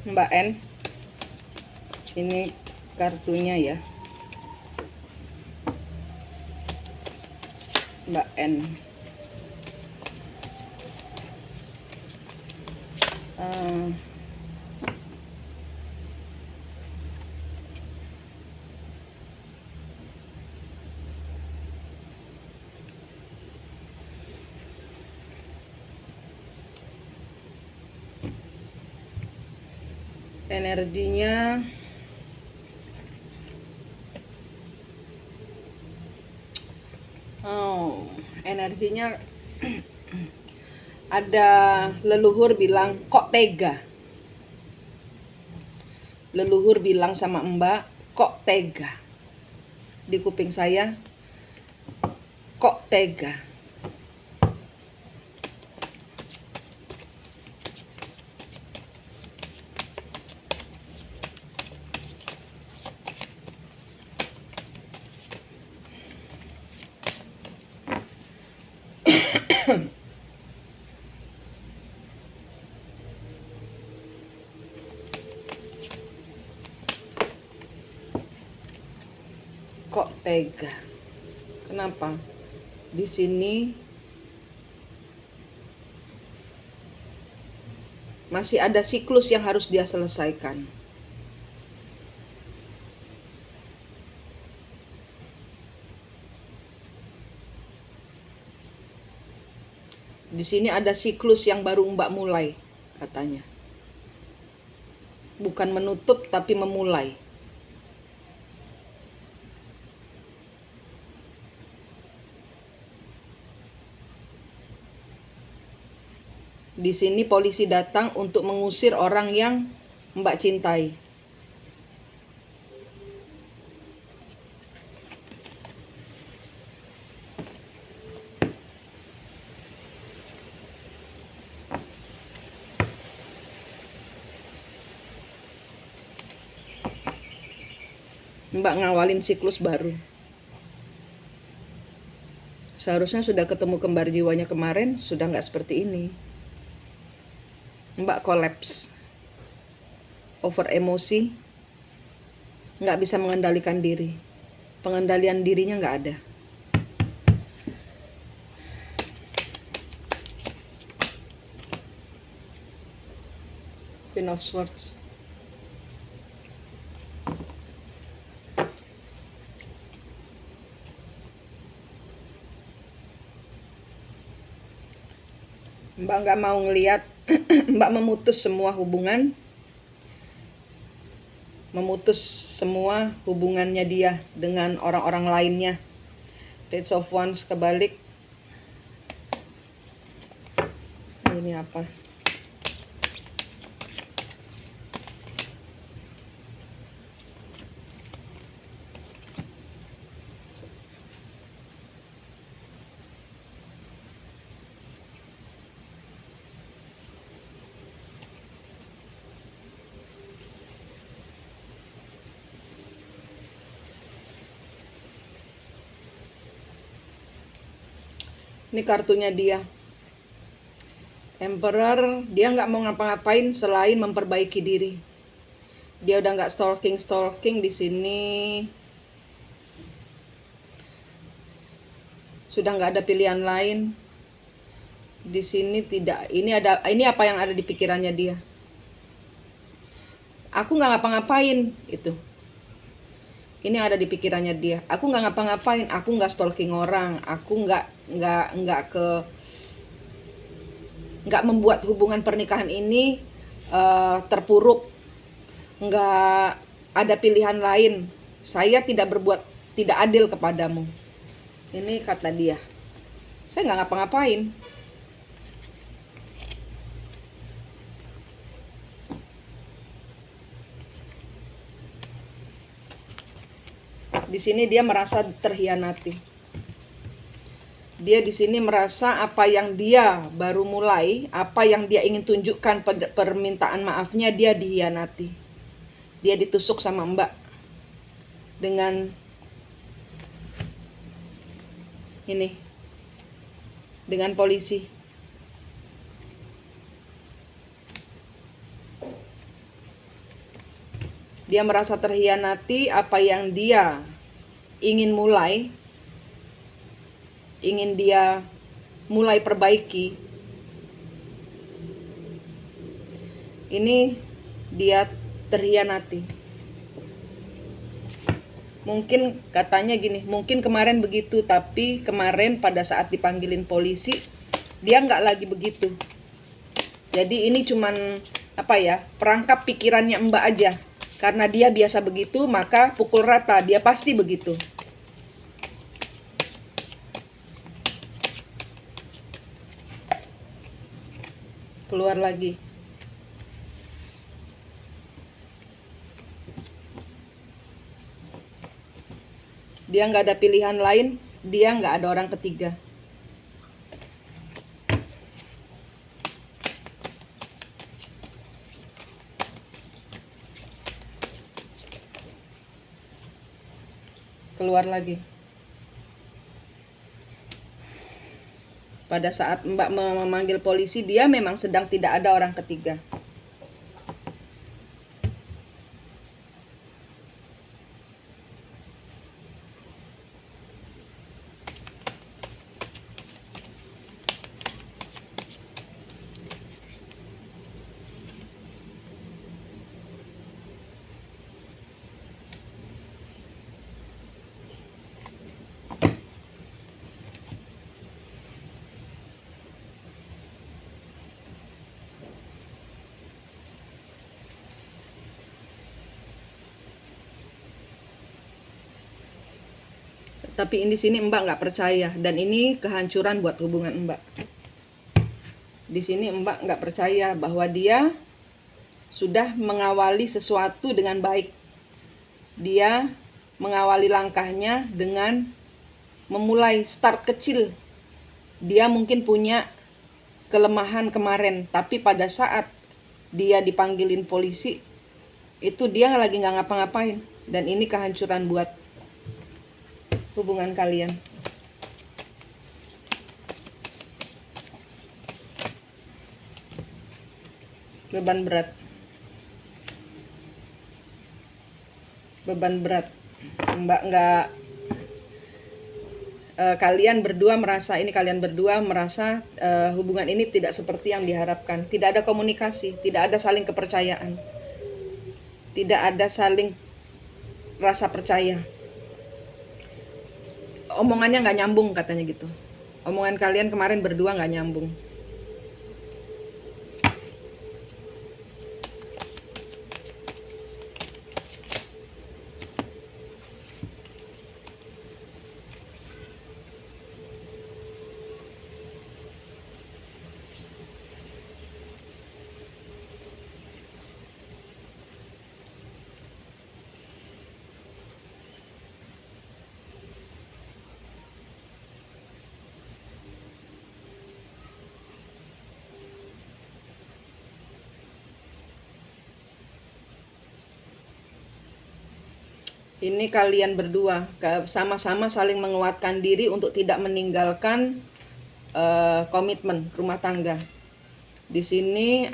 Mbak N, ini kartunya ya, Mbak N. Energinya energinya ada leluhur bilang kok tega. Leluhur bilang sama Mbak, kok tega. Di kuping saya, kok tega. Kok tega? Kenapa? Di sini masih ada siklus yang harus dia selesaikan. Di sini ada siklus yang baru Mbak mulai, katanya. Bukan menutup, tapi memulai. Di sini polisi datang untuk mengusir orang yang Mbak cintai. Mbak ngawalin siklus baru. Seharusnya sudah ketemu kembar jiwanya kemarin, sudah nggak seperti ini. Mbak kolaps, over emosi, nggak bisa mengendalikan diri. Pengendalian dirinya nggak ada. Queen of Swords. Mbak nggak mau ngelihat. Mbak memutus semua hubungan, memutus semua hubungannya dia dengan orang-orang lainnya. Page of Wands kebalik. Ini apa? Ini kartunya dia. Emperor, dia nggak mau ngapa-ngapain selain memperbaiki diri. Dia udah nggak stalking di sini. Sudah nggak ada pilihan lain. Di sini tidak. Ini apa yang ada di pikirannya dia. Aku nggak ngapa-ngapain itu. Ini yang ada di pikirannya dia. Aku nggak ngapa-ngapain. Aku nggak stalking orang. Aku nggak membuat hubungan pernikahan ini terpuruk. Nggak ada pilihan lain. Saya tidak adil kepadamu. Ini kata dia. Saya nggak ngapa-ngapain. Di sini dia merasa terhianati. Dia di sini merasa apa yang dia baru mulai, apa yang dia ingin tunjukkan permintaan maafnya, dia dihianati. Dia ditusuk sama Mbak dengan ini, dengan polisi. Dia merasa terhianati. Apa yang dia ingin dia mulai perbaiki, ini dia terhianati. Mungkin katanya gini, mungkin kemarin begitu, tapi kemarin pada saat dipanggilin polisi dia nggak lagi begitu. Jadi ini cuman perangkap pikirannya Mbak aja. Karena dia biasa begitu, maka pukul rata, dia pasti begitu. Keluar lagi. Dia nggak ada pilihan lain, dia nggak ada orang ketiga. Keluar lagi. Pada saat Mbak memanggil polisi, dia memang sedang tidak ada orang ketiga. Tapi di sini Mbak nggak percaya, dan ini kehancuran buat hubungan Mbak. Di sini Mbak nggak percaya bahwa dia sudah mengawali sesuatu dengan baik. Dia mengawali langkahnya dengan memulai start kecil. Dia mungkin punya kelemahan kemarin, tapi pada saat dia dipanggilin polisi, itu dia lagi nggak ngapa-ngapain. Dan ini kehancuran buat hubungan kalian. Beban berat. Mbak nggak kalian berdua merasa hubungan ini tidak seperti yang diharapkan. Tidak ada komunikasi, tidak ada saling kepercayaan, tidak ada saling rasa percaya. Omongannya nggak nyambung katanya gitu. Omongan kalian kemarin berdua nggak nyambung. Ini kalian berdua sama-sama saling menguatkan diri untuk tidak meninggalkan komitmen rumah tangga. Di sini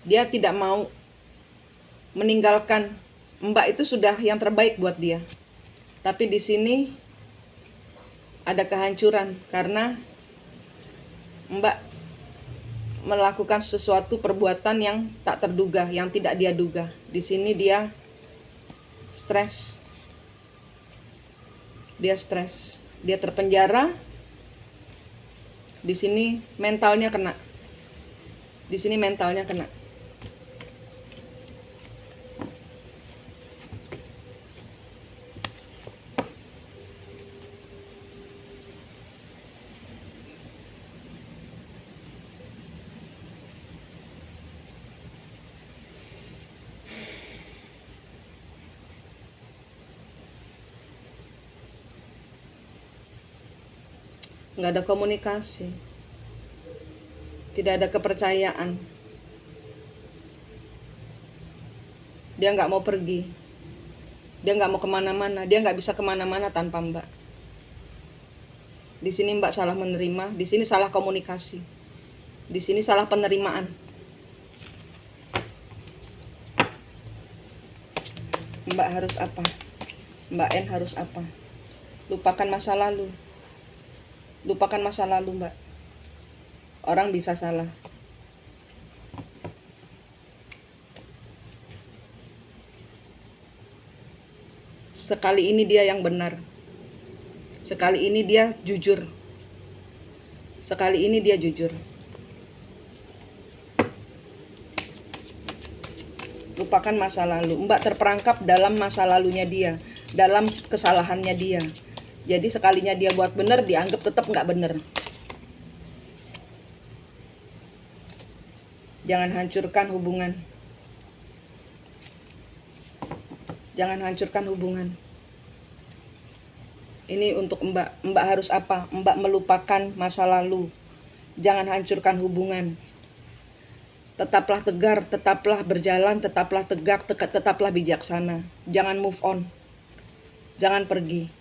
dia tidak mau meninggalkan Mbak, itu sudah yang terbaik buat dia. Tapi di sini ada kehancuran karena Mbak melakukan sesuatu perbuatan yang tak terduga, yang tidak dia duga. Di sini dia stres, dia terpenjara. Di sini mentalnya kena. Nggak ada komunikasi, tidak ada kepercayaan. Dia nggak mau pergi, dia nggak mau kemana-mana, dia nggak bisa kemana-mana tanpa Mbak. Di sini Mbak salah menerima, di sini salah komunikasi, di sini salah penerimaan. Mbak harus apa? Mbak N harus apa? Lupakan masa lalu. Lupakan masa lalu, Mbak. Orang bisa salah. Sekali ini dia yang benar. Sekali ini dia jujur. Sekali ini dia jujur. Lupakan masa lalu. Mbak terperangkap dalam masa lalunya dia, dalam kesalahannya dia. Jadi sekalinya dia buat benar, dianggap tetap nggak benar. Jangan hancurkan hubungan. Jangan hancurkan hubungan. Ini untuk Mbak. Mbak harus apa? Mbak melupakan masa lalu. Jangan hancurkan hubungan. Tetaplah tegar, tetaplah berjalan, tetaplah tegak, tetaplah bijaksana. Jangan move on. Jangan pergi.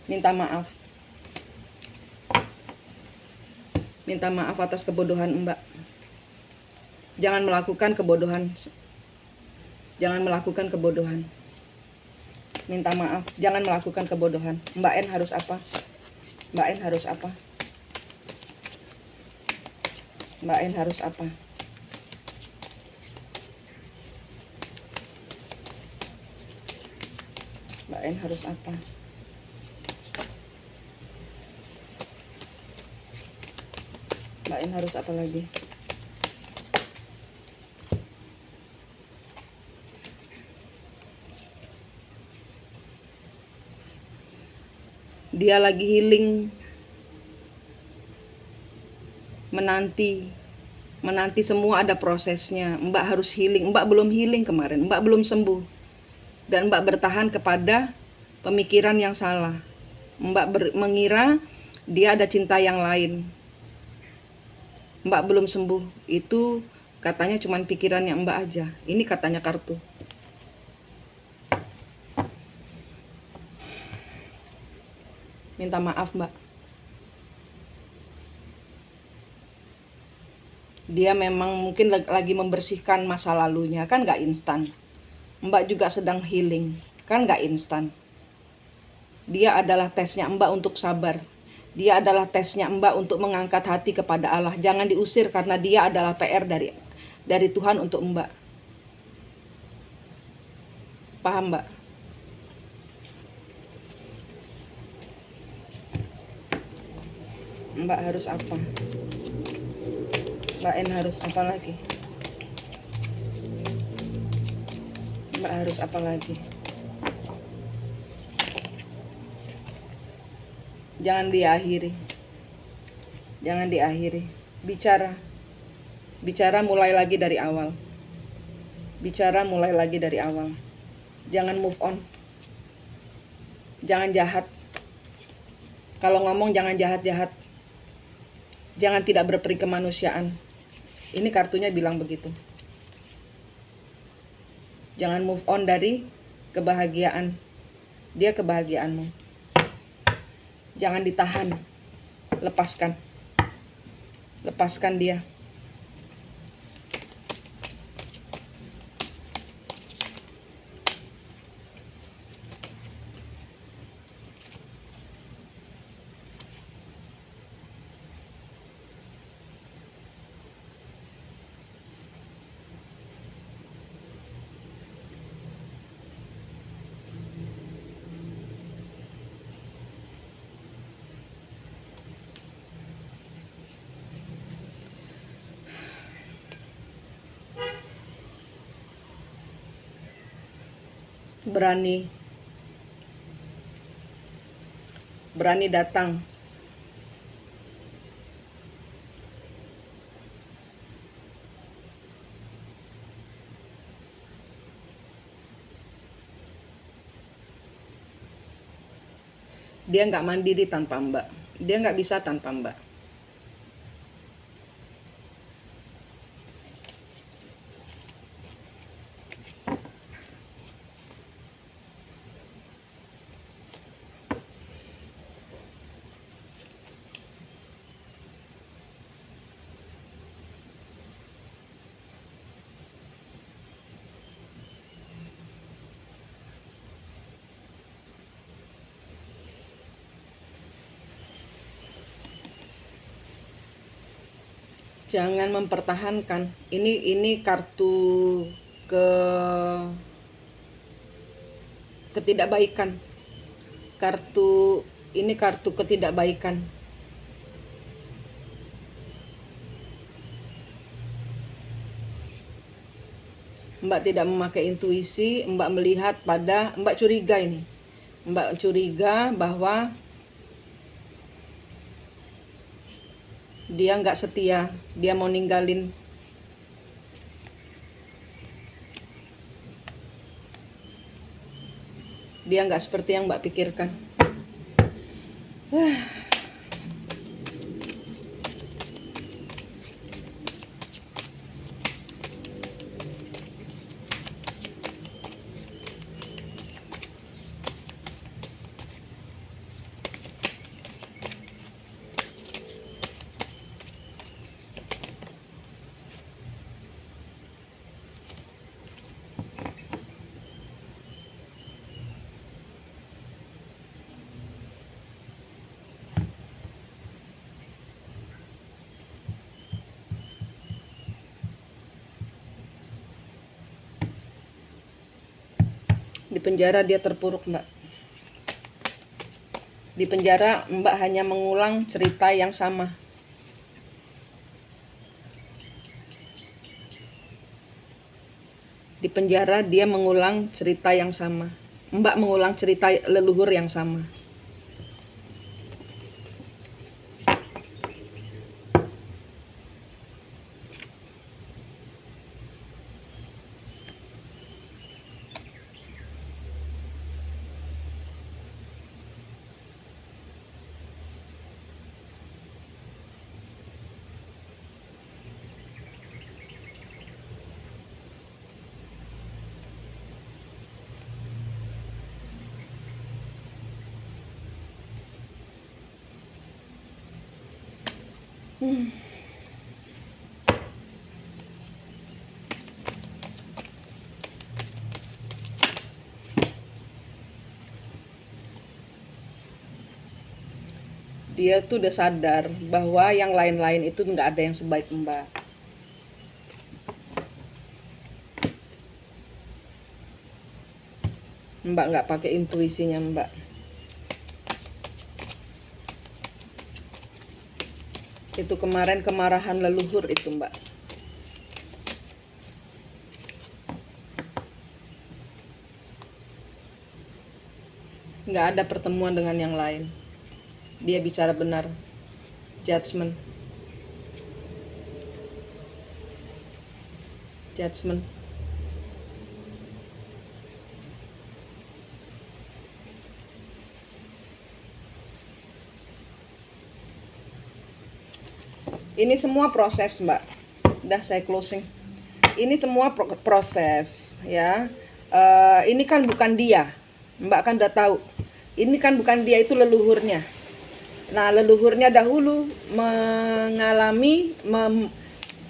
Minta maaf. Minta maaf atas kebodohan Mbak. Jangan melakukan kebodohan. Jangan melakukan kebodohan. Minta maaf, jangan melakukan kebodohan. Mbak N harus apa? Mbak N harus apa? Mbak N harus apa? Mbak N harus apa? Mbak N harus apa lagi? Dia lagi healing, menanti semua ada prosesnya. Mbak harus healing. Mbak belum healing kemarin, Mbak belum sembuh, dan Mbak bertahan kepada pemikiran yang salah. Mbak mengira dia ada cinta yang lain. Mbak belum sembuh. Itu katanya cuman pikirannya Mbak aja. Ini katanya kartu. Minta maaf Mbak. Dia memang mungkin lagi membersihkan masa lalunya, kan gak instan. Mbak juga sedang healing, kan gak instan. Dia adalah tesnya Mbak untuk sabar. Dia adalah tesnya Mbak untuk mengangkat hati kepada Allah. Jangan diusir karena dia adalah PR dari Tuhan untuk Mbak. Paham Mbak? Mbak harus apa? Mbak N harus apa lagi? Mbak harus apa lagi? Jangan diakhiri. Jangan diakhiri. Bicara. Bicara mulai lagi dari awal. Bicara mulai lagi dari awal. Jangan move on. Jangan jahat. Kalau ngomong jangan jahat-jahat. Jangan tidak berperi kemanusiaan. Ini kartunya bilang begitu. Jangan move on dari kebahagiaan. Dia kebahagiaanmu. Jangan ditahan. Lepaskan. Lepaskan dia. Berani datang. Dia nggak mandiri tanpa Mbak. Dia nggak bisa tanpa Mbak. Jangan mempertahankan. Ini kartu ke ketidakbaikan. Ini kartu ketidakbaikan. Mbak tidak memakai intuisi, Mbak melihat Mbak curiga ini. Mbak curiga bahwa dia nggak setia, dia mau ninggalin. Dia nggak seperti yang Mbak pikirkan. Di penjara dia terpuruk, Mbak. Di penjara Mbak hanya mengulang cerita yang sama. Di penjara dia mengulang cerita yang sama. Mbak mengulang cerita leluhur yang sama. Dia tuh udah sadar bahwa yang lain-lain itu nggak ada yang sebaik Mbak. Mbak nggak pakai intuisinya Mbak. Itu kemarin kemarahan leluhur itu Mbak. Nggak ada pertemuan dengan yang lain. Dia bicara benar. Judgment. Judgment. Ini semua proses Mbak. Udah saya closing. Ini semua proses ya. Ini kan bukan dia. Mbak kan udah tahu. Ini kan bukan dia, itu leluhurnya. Nah, leluhurnya dahulu mengalami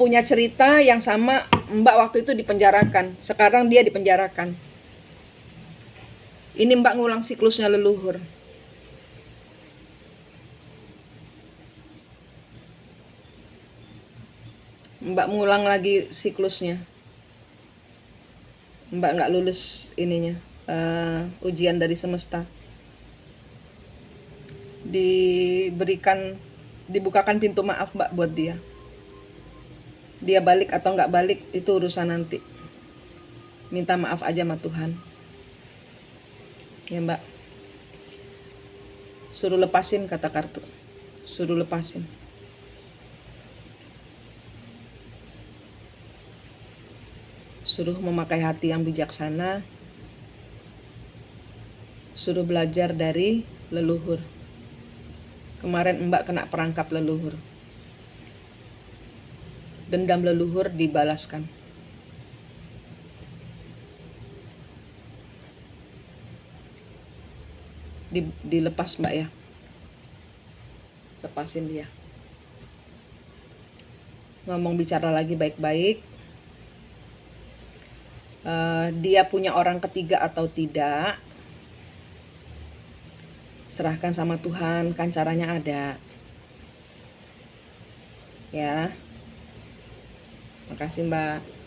punya cerita yang sama Mbak waktu itu dipenjarakan. Sekarang dia dipenjarakan. Ini Mbak ngulang siklusnya leluhur. Mbak mengulang lagi siklusnya. Mbak nggak lulus ininya, ujian dari semesta. Dibukakan pintu maaf Mbak buat dia. Dia balik atau nggak balik itu urusan nanti. Minta maaf aja sama Tuhan. Ya Mbak. Suruh lepasin kata kartu. Suruh lepasin. Suruh memakai hati yang bijaksana. Suruh belajar dari leluhur. Kemarin Mbak kena perangkap leluhur. Dendam leluhur dibalaskan. Dilepas Mbak ya. Lepasin dia. Ngomong bicara lagi baik-baik. Dia punya orang ketiga atau tidak, serahkan sama Tuhan, kan caranya ada ya. Makasih Mbak.